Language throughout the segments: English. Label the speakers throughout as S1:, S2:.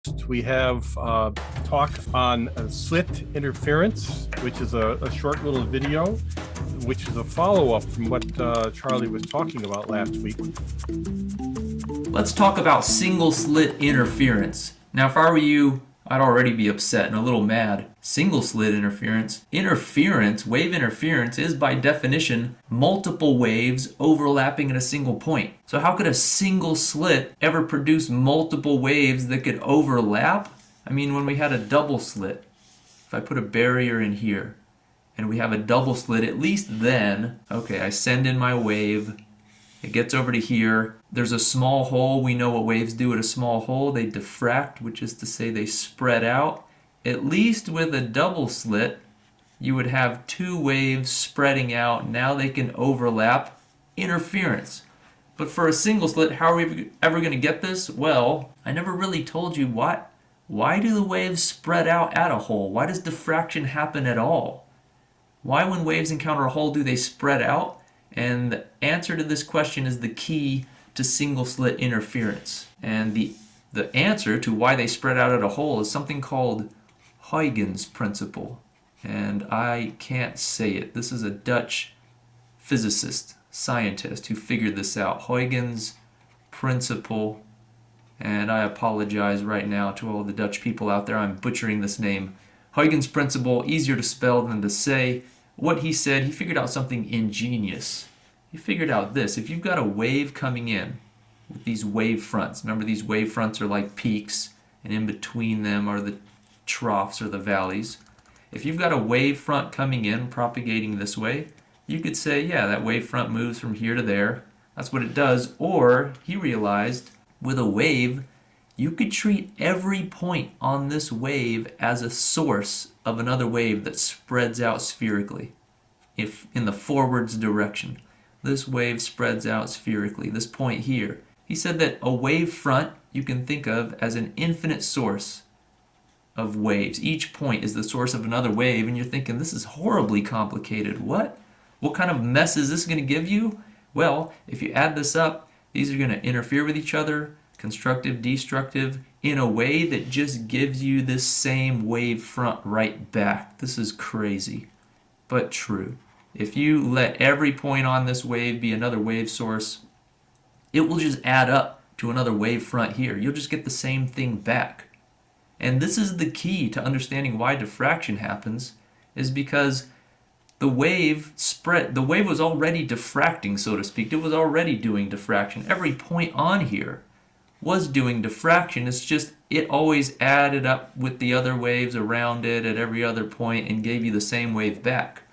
S1: We have talk on slit interference, which is a short little video, which is a follow-up from what Charlie was talking about last week.
S2: Let's talk about single slit interference. Now, if I were you, I'd already be upset and a little mad. Single slit interference. Wave interference, is by definition multiple waves overlapping at a single point. So how could a single slit ever produce multiple waves that could overlap? I mean, when we had a double slit, if I put a barrier in here and we have a double slit, at least then, okay, I send in my wave, it gets over to here. There's a small hole. We know what waves do at a small hole. They diffract, which is to say they spread out. At least with a double slit, you would have two waves spreading out. Now they can overlap. Interference. But for a single slit, how are we ever going to get this? Well, I never really told you what. Why do the waves spread out at a hole? Why does diffraction happen at all? Why, when waves encounter a hole, do they spread out? And the answer to this question is the key to single slit interference. And the answer to why they spread out at a hole is something called Huygens Principle. And I can't say it. This is a Dutch physicist, scientist who figured this out. Huygens Principle. And I apologize right now to all the Dutch people out there. I'm butchering this name. Huygens Principle, easier to spell than to say. What he said, he figured out something ingenious. He figured out this. If you've got a wave coming in with these wave fronts, remember these wave fronts are like peaks, and in between them are the troughs or the valleys. If you've got a wave front coming in, propagating this way, you could say, yeah, that wave front moves from here to there. That's what it does. Or he realized with a wave, you could treat every point on this wave as a source of another wave that spreads out spherically, if in the forwards direction. This wave spreads out spherically, this point here. He said that a wave front you can think of as an infinite source of waves. Each point is the source of another wave, and you're thinking, this is horribly complicated. What? What kind of mess is this going to give you? Well, if you add this up, these are going to interfere with each other, constructive, destructive, in a way that just gives you this same wave front right back. This is crazy, but true. If you let every point on this wave be another wave source, it will just add up to another wave front here. You'll just get the same thing back. And this is the key to understanding why diffraction happens, is because the wave was already diffracting, so to speak. It was already doing diffraction. Every point on here was doing diffraction. It's just it always added up with the other waves around it at every other point and gave you the same wave back.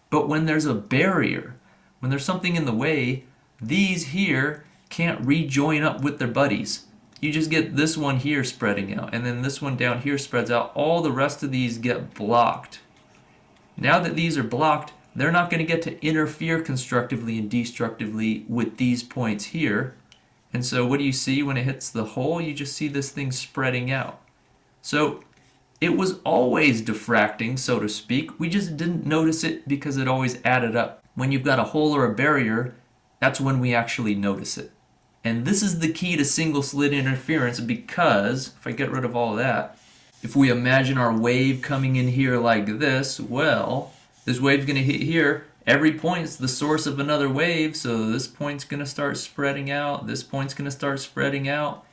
S2: But when there's a barrier, when there's something in the way, these here can't rejoin up with their buddies. You just get this one here spreading out, and then this one down here spreads out. All the rest of these get blocked. Now that these are blocked, they're not going to get to interfere constructively and destructively with these points here. And so what do you see when it hits the hole? You just see this thing spreading out. So it was always diffracting, so to speak. We just didn't notice it because it always added up. When you've got a hole or a barrier, that's when we actually notice it. And this is the key to single slit interference, because if I get rid of all of that, if we imagine our wave coming in here like this, well, this wave's going to hit here. Every point's the source of another wave, so this point's going to start spreading out, this point's going to start spreading out.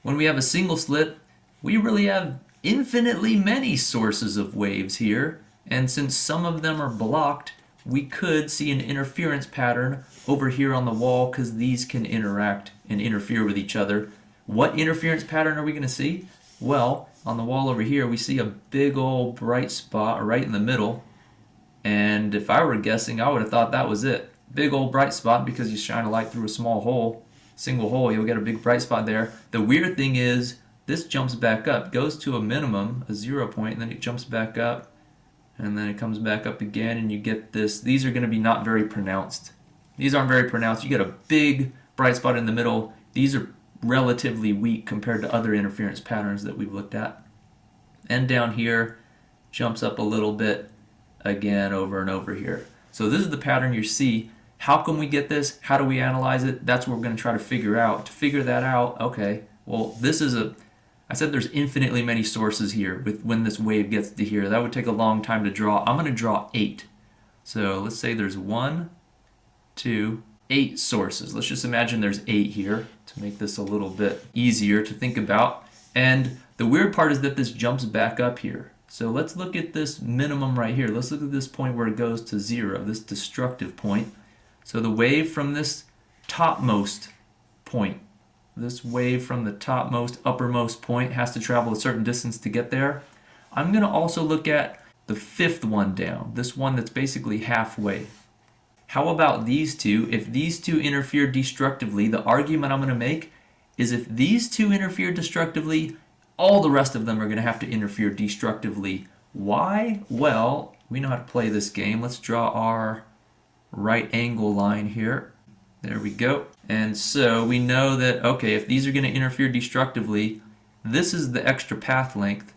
S2: When we have a single slit, we really have infinitely many sources of waves here, and since some of them are blocked, we could see an interference pattern over here on the wall because these can interact and interfere with each other. What interference pattern are we going to see? Well, on the wall over here, we see a big old bright spot right in the middle. And if I were guessing, I would have thought that was it. Big old bright spot, because you shine a light through a small hole, single hole, you'll get a big bright spot there. The weird thing is, this jumps back up, goes to a minimum, a 0 point, and then it jumps back up, and then it comes back up again, and you get this. These are going to be not very pronounced. These aren't very pronounced. You get a big bright spot in the middle. These are relatively weak compared to other interference patterns that we've looked at. And down here, jumps up a little bit again over and over here. So this is the pattern you see. How can we get this? How do we analyze it? That's what we're going to try to figure out. To figure that out, okay, well, this is a I said there's infinitely many sources here with when this wave gets to here. That would take a long time to draw. I'm going to draw 8. So let's say there's 1, 2, 8 sources. Let's just imagine there's 8 here to make this a little bit easier to think about. And the weird part is that this jumps back up here. So let's look at this minimum right here. Let's look at this point where it goes to 0, this destructive point. So the wave from this topmost point, this wave from the topmost, uppermost point has to travel a certain distance to get there. I'm going to also look at the 5th one down, this one that's basically halfway. How about these two? If these two interfere destructively, the argument I'm going to make is if these two interfere destructively, all the rest of them are going to have to interfere destructively. Why? Well, we know how to play this game. Let's draw our right angle line here. There we go. And so we know that, okay, if these are going to interfere destructively, this is the extra path length.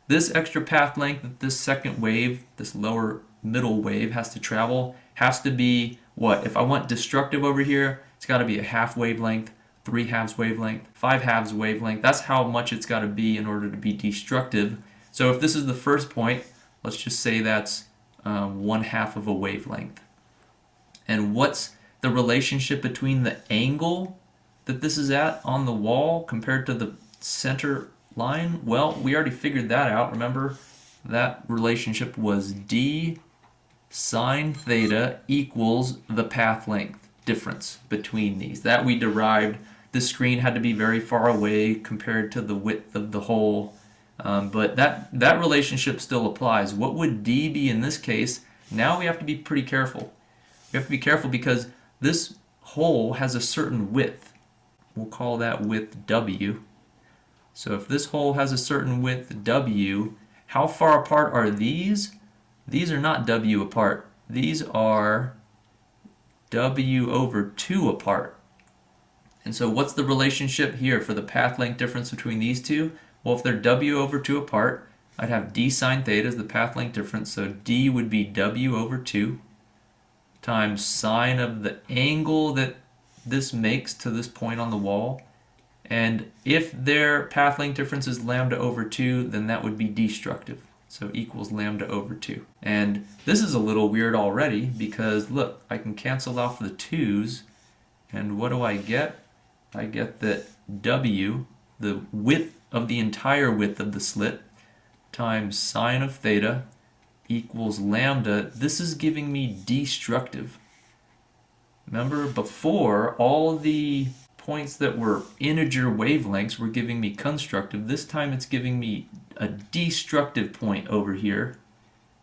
S2: This extra path length that this second wave, this lower middle wave has to travel, has to be what? If I want destructive over here, it's got to be a half wavelength, 3/2 wavelength, 5/2 wavelength. That's how much it's got to be in order to be destructive. So if this is the first point, let's just say that's 1/2 of a wavelength. And what's the relationship between the angle that this is at on the wall compared to the center line? Well, we already figured that out. Remember, that relationship was d sine theta equals the path length difference between these. That we derived. The screen had to be very far away compared to the width of the hole. But that relationship still applies. What would d be in this case? Now we have to be pretty careful. We have to be careful because this hole has a certain width. We'll call that width w. So if this hole has a certain width w, how far apart are these? These are not w apart. These are w over 2 apart. And so what's the relationship here for the path length difference between these two? Well, if they're w over 2 apart, I'd have d sine theta as the path length difference. So d would be w over 2 times sine of the angle that this makes to this point on the wall. And if their path length difference is lambda over 2, then that would be destructive. So equals lambda over 2. And this is a little weird already because look, I can cancel off the 2's, and what do I get? I get that w, the width of the entire width of the slit, times sine of theta equals lambda. This is giving me destructive. Remember, before, all the points that were integer wavelengths were giving me constructive. This time it's giving me a destructive point over here.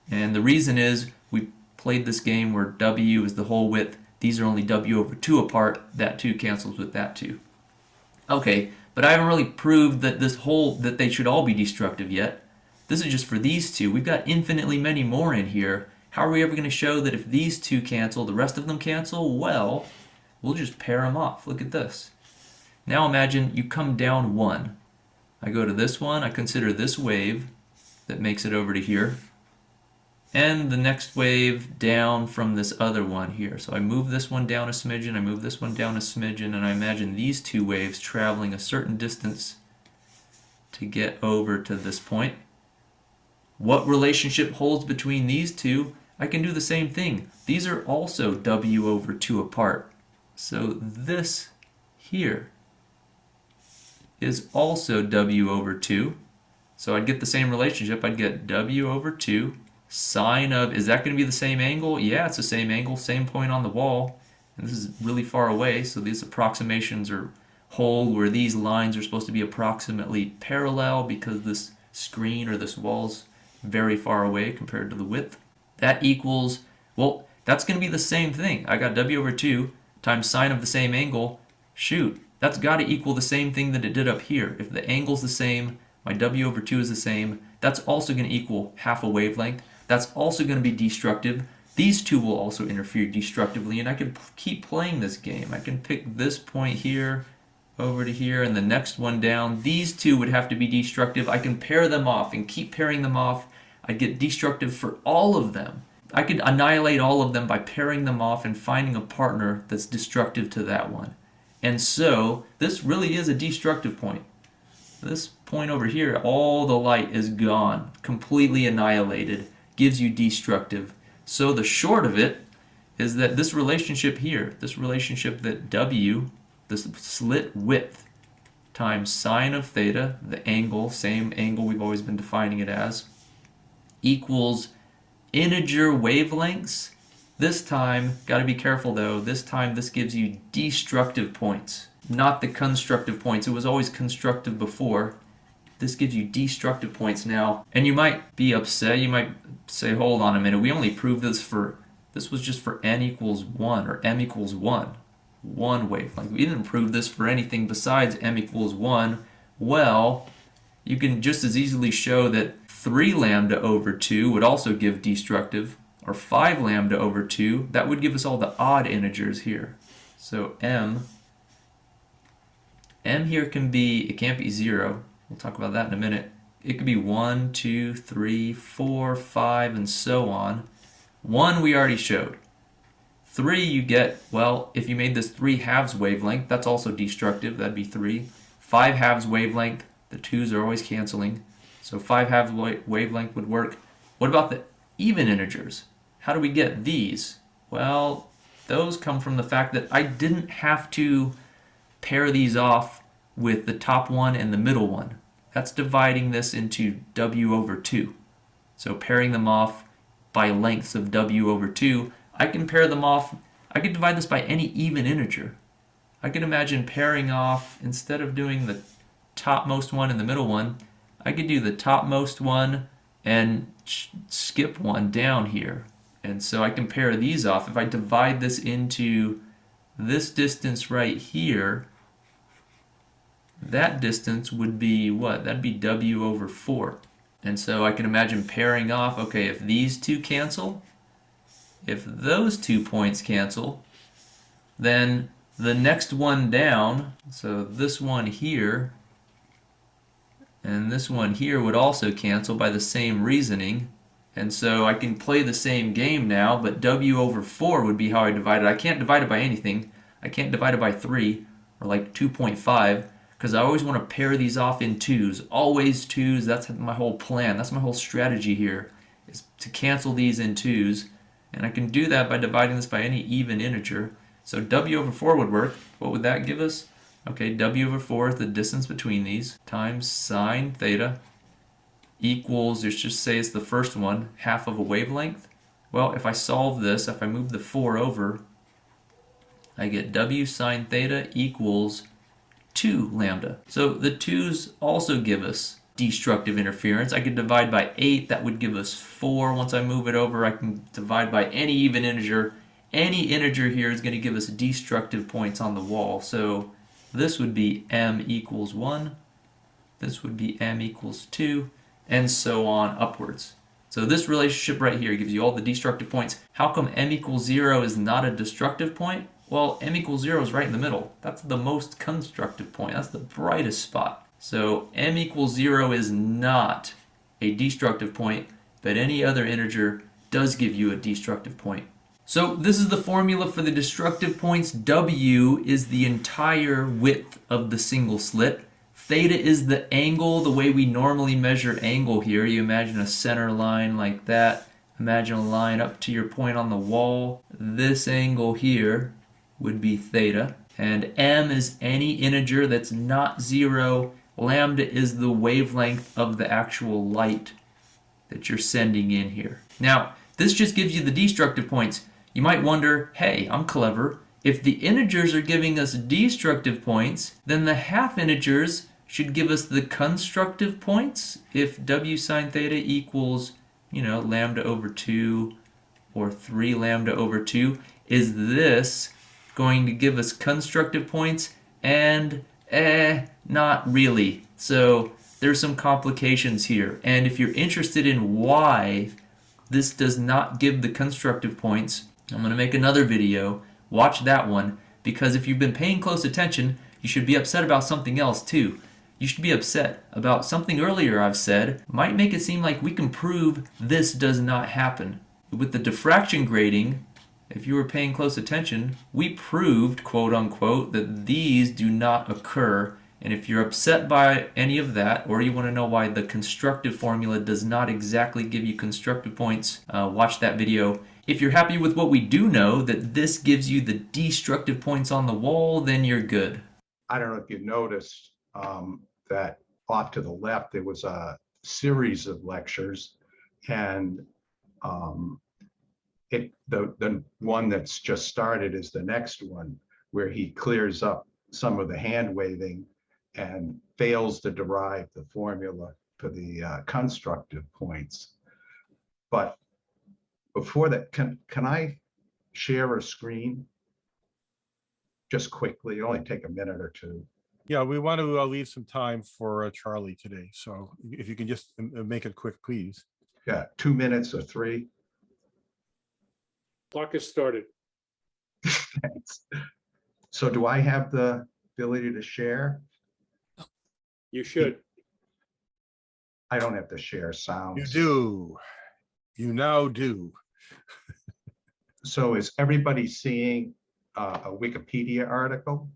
S2: And the reason is we played this game where w is the whole width. These are only w over 2 apart. That 2 cancels with that 2. Okay, but I haven't really proved that that they should all be destructive yet. This is just for these two. We've got infinitely many more in here. How are we ever going to show that if these two cancel, the rest of them cancel? Well, we'll just pair them off. Look at this. Now imagine you come down 1. I go to this one, I consider this wave that makes it over to here, and the next wave down from this other one here. So I move this one down a smidgen, I move this one down a smidgen, and I imagine these two waves traveling a certain distance to get over to this point. What relationship holds between these two? I can do the same thing. These are also w over 2 apart. So this here is also w over 2. So I'd get the same relationship. I'd get w over 2 sine of, is that going to be the same angle? Yeah, it's the same angle, same point on the wall. And this is really far away, so these approximations are whole where these lines are supposed to be approximately parallel because this screen or this wall's very far away compared to the width. That equals, well, that's going to be the same thing. I got w over 2 times sine of the same angle. Shoot, that's got to equal the same thing that it did up here. If the angle's the same, my w over 2 is the same, that's also going to equal half a wavelength. That's also going to be destructive. These two will also interfere destructively, and I can keep playing this game. I can pick this point here over to here and the next one down. These two would have to be destructive. I can pair them off and keep pairing them off. I'd get destructive for all of them. I could annihilate all of them by pairing them off and finding a partner that's destructive to that one. And so this really is a destructive point. This point over here, all the light is gone, completely annihilated, gives you destructive. So the short of it is that this relationship here, this relationship that W, the slit width, times sine of theta, the angle, same angle we've always been defining it as, equals integer wavelengths. This time, got to be careful though, this time this gives you destructive points, not the constructive points. It was always constructive before. This gives you destructive points now. And you might be upset, you might say, hold on a minute, we only proved this was just for n equals 1 or m equals 1. One wavelength. We didn't prove this for anything besides m equals 1. Well, you can just as easily show that 3 lambda over 2 would also give destructive, or 5 lambda over 2, that would give us all the odd integers here. So m here can be, it can't be 0. We'll talk about that in a minute. It could be 1, 2, 3, 4, 5, and so on. 1 we already showed. 3 you get, well, if you made this 3 halves wavelength, that's also destructive, that'd be 3. 5 halves wavelength, the 2's are always canceling, so 5 halves wavelength would work. What about the even integers? How do we get these? Well, those come from the fact that I didn't have to pair these off with the top one and the middle one. That's dividing this into W over 2. So pairing them off by lengths of W over 2, I can pair them off, I could divide this by any even integer. I could imagine pairing off, instead of doing the topmost one and the middle one, I could do the topmost one and skip one down here. And so I can pair these off. If I divide this into this distance right here, that distance would be what? That'd be W over 4. And so I can imagine pairing off, okay, if these two cancel, if those 2 points cancel, then the next one down, so this one here and this one here would also cancel by the same reasoning. And so I can play the same game now, but W over 4 would be how I divide it. I can't divide it by anything. I can't divide it by 3 or like 2.5 because I always want to pair these off in 2's. Always 2's. That's my whole plan. That's my whole strategy here, is to cancel these in 2's. And I can do that by dividing this by any even integer. So W over 4 would work. What would that give us? Okay, W over 4 is the distance between these, times sine theta, equals, let's just say it's the first one, half of a wavelength. Well, if I solve this, if I move the 4 over, I get W sine theta equals 2 lambda. So the 2's also give us destructive interference. I could divide by 8, that would give us 4. Once I move it over, I can divide by any even integer. Any integer here is going to give us destructive points on the wall. So this would be m equals 1, this would be m equals 2, and so on upwards. So this relationship right here gives you all the destructive points. How come m equals 0 is not a destructive point? Well, m equals 0 is right in the middle. That's the most constructive point. That's the brightest spot. So m equals 0 is not a destructive point, but any other integer does give you a destructive point. So this is the formula for the destructive points. W is the entire width of the single slit. Theta is the angle, the way we normally measure angle here. You imagine a center line like that. Imagine a line up to your point on the wall. This angle here would be theta. And m is any integer that's not 0. Lambda is the wavelength of the actual light that you're sending in here. Now, this just gives you the destructive points. You might wonder, hey, I'm clever. If the integers are giving us destructive points, then the half integers should give us the constructive points. If W sine theta equals, lambda over 2 or 3 lambda over 2, is this going to give us constructive points? And not really. So there's some complications here. And if you're interested in why this does not give the constructive points, I'm going to make another video. Watch that one, because if you've been paying close attention, you should be upset about something else too. You should be upset about something earlier I've said might make it seem like we can prove this does not happen. With the diffraction grating, if you were paying close attention, we proved, quote unquote, that these do not occur And if you're upset by any of that, or you want to know why the constructive formula does not exactly give you constructive points, watch that video. If you're happy with what we do know, that this gives you the destructive points on the wall, then you're good.
S3: I don't know if you noticed that off to the left, there was a series of lectures, and the one that's just started is the next one, where he clears up some of the hand waving and fails to derive the formula for the constructive points. But before that, can I share a screen? Just quickly, it'll only take a minute or two.
S1: Yeah, we want to leave some time for Charlie today. So if you can just make it quick, please.
S3: Yeah, 2 minutes or 3.
S4: Clock has started.
S3: Thanks. So do I have the ability to share?
S4: You should.
S3: I don't have to share sound.
S1: You do. You now do.
S3: So is everybody seeing a Wikipedia article?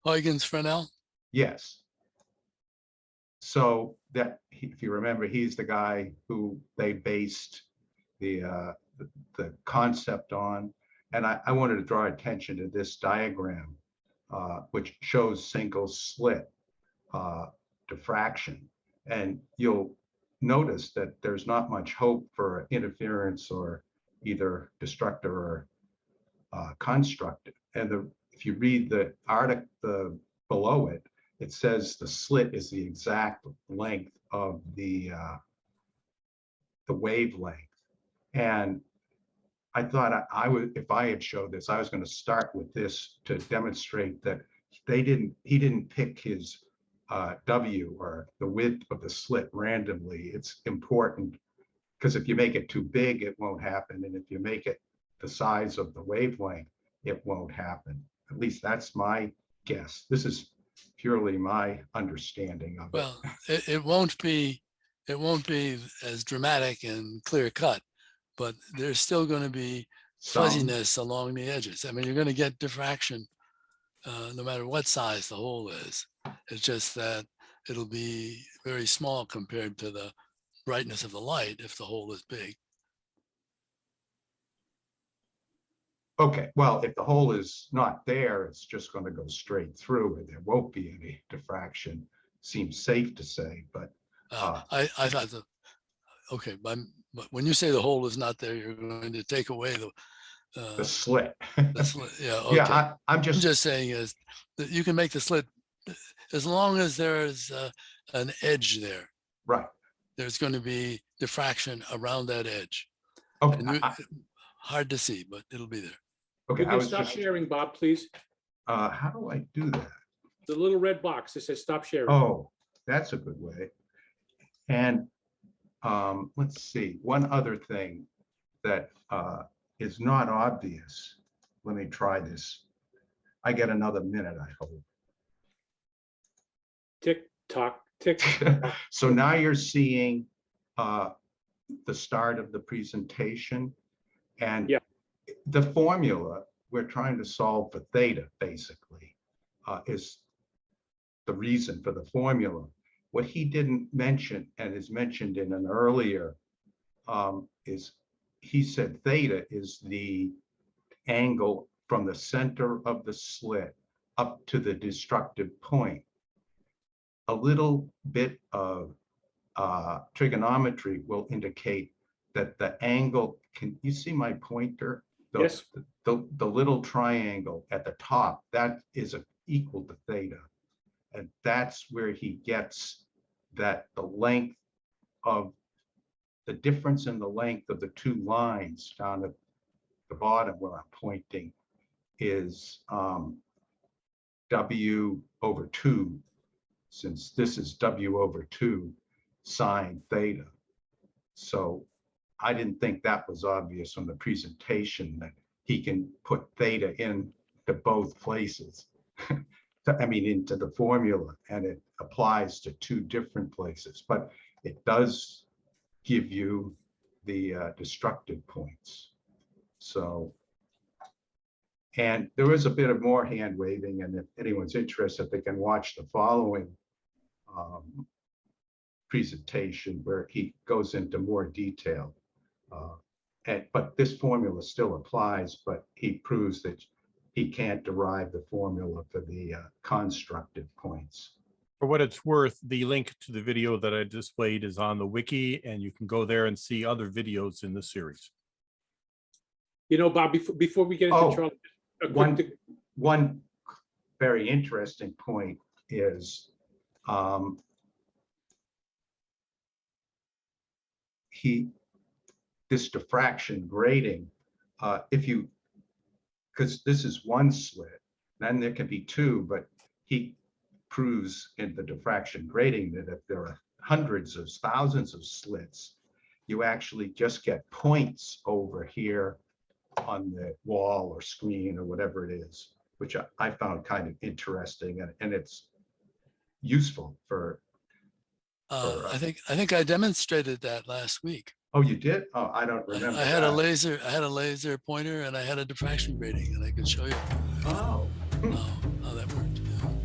S5: Huygens Fresnel?
S3: Yes. So that, if you remember, he's the guy who they based the concept on. And I wanted to draw attention to this diagram, which shows single slit diffraction. And you'll notice that there's not much hope for interference or either destructive or constructive. And if you read the article below it, it says the slit is the exact length of the wavelength. And I thought I would, if I had showed this, I was going to start with this to demonstrate that he didn't pick his W or the width of the slit randomly. It's important because if you make it too big, it won't happen. And if you make it the size of the wavelength, it won't happen. At least that's my guess. This is purely my understanding of it.
S5: Well, it won't be as dramatic and clear cut, but there's still going to be fuzziness along the edges. I mean, you're going to get diffraction no matter what size the hole is. It's just that it'll be very small compared to the brightness of the light if the hole is big.
S3: Okay, well, if the hole is not there, it's just going to go straight through and there won't be any diffraction. Seems safe to say, but
S5: I thought okay, but when you say the hole is not there, you're going to take away
S3: the slit.
S5: the slit. Yeah, okay.
S3: Yeah, I'm
S5: I'm
S3: just
S5: just saying is that you can make the slit as long as there's an edge there.
S3: right.
S5: There's going to be diffraction around that edge.
S3: Okay,
S5: And hard to see, but it'll be there.
S3: okay.
S4: You
S3: I
S4: can
S3: was
S4: stop
S3: just,
S4: sharing, Bob, please.
S3: how do I do that?
S4: The little red box that says stop sharing.
S3: Oh, that's a good way. And let's see, one other thing that is not obvious. Let me try this. I get another minute, I hope.
S4: Tick tock, tick.
S3: So now you're seeing the start of the presentation, and
S4: Yeah.
S3: the formula we're trying to solve for theta basically is the reason for the formula. What he didn't mention and is mentioned in an earlier is he said theta is the angle from the center of the slit up to the destructive point. A little bit of trigonometry will indicate that the angle, can you see my pointer?
S4: Yes.
S3: The little triangle at the top, that is equal to theta. And that's where he gets that the length of the difference in the length of the two lines down at the bottom where I'm pointing is W over 2, since this is W over 2 sine theta. So I didn't think that was obvious from the presentation that he can put theta in to both places. I mean, into the formula, and it applies to two different places, but it does give you the destructive points. So, And there was a bit of more hand waving, and if anyone's interested, they can watch the following presentation where he goes into more detail. But this formula still applies, but he proves that he can't derive the formula for the constructive points.
S1: For what it's worth, the link to the video that I displayed is on the wiki, and you can go there and see other videos in the series.
S4: You know, Bob, before we get into
S3: Oh,
S4: Charlie, a quick,
S3: One very interesting point is this diffraction grating, because this is one slit, then there can be two, but he proves in the diffraction grating that if there are hundreds of thousands of slits, you actually just get points over here on the wall or screen or whatever it is, which I found kind of interesting, and it's useful for.
S5: I think I demonstrated that last week.
S3: Oh, you did? Oh, I don't remember.
S5: I had a
S3: that.
S5: laser pointer, and I had a diffraction grating, and I could show you
S3: Oh.
S5: how that worked. Yeah.